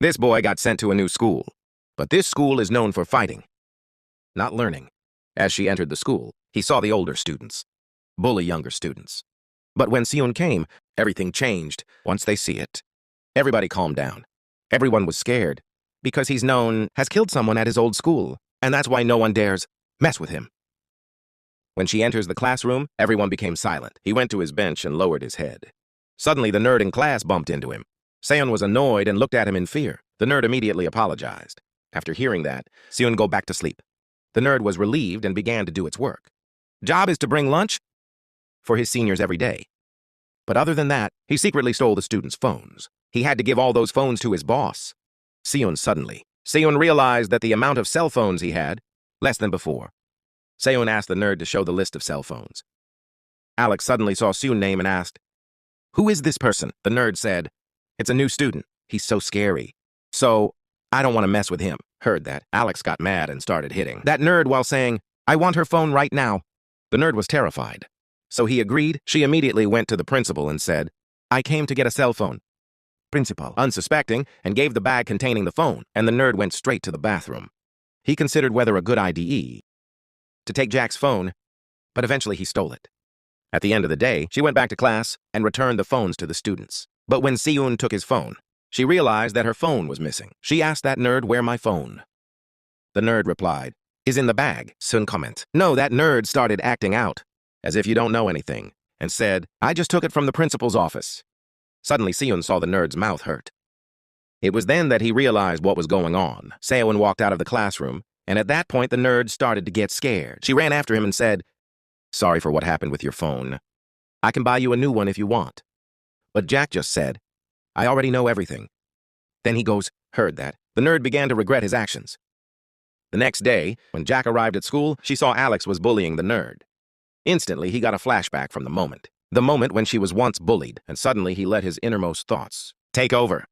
This boy got sent to a new school. But this school is known for fighting, not learning. As she entered the school, he saw the older students bully younger students. But when Si-eun came, everything changed once they see it. Everybody calmed down. Everyone was scared, because he's known has killed someone at his old school, and that's why no one dares mess with him. When she enters the classroom, everyone became silent. He went to his bench and lowered his head. Suddenly, the nerd in class bumped into him. Si-eun was annoyed and looked at him in fear. The nerd immediately apologized. After hearing that, Si-eun go back to sleep. The nerd was relieved and began to do its work. Job is to bring lunch for his seniors every day. But other than that, he secretly stole the students' phones. He had to give all those phones to his boss. Si-eun realized that the amount of cell phones he had, less than before. Si-eun asked the nerd to show the list of cell phones. Alex suddenly saw Si-eun's name and asked, "Who is this person?" The nerd said, "It's a new student. He's so scary. So, I don't want to mess with him." Heard that, Alex got mad and started hitting that nerd while saying, "I want her phone right now." The nerd was terrified. So he agreed. She immediately went to the principal and said, "I came to get a cell phone." Principal, unsuspecting, and gave the bag containing the phone, and the nerd went straight to the bathroom. He considered whether a good idea to take Jack's phone, but eventually he stole it. At the end of the day, she went back to class and returned the phones to the students. But when Si-eun took his phone, she realized that her phone was missing. She asked that nerd, "Where my phone?" The nerd replied, "Is in the bag." Si-eun comment. No, that nerd started acting out, as if you don't know anything, and said, "I just took it from the principal's office." Suddenly, Si-eun saw the nerd's mouth hurt. It was then that he realized what was going on. Si-eun walked out of the classroom, and at that point, the nerd started to get scared. She ran after him and said, "Sorry for what happened with your phone. I can buy you a new one if you want." But Jack just said, "I already know everything." Then he goes, heard that. The nerd began to regret his actions. The next day, when Jack arrived at school, she saw Alex was bullying the nerd. Instantly, he got a flashback from the moment when she was once bullied, and suddenly he let his innermost thoughts take over.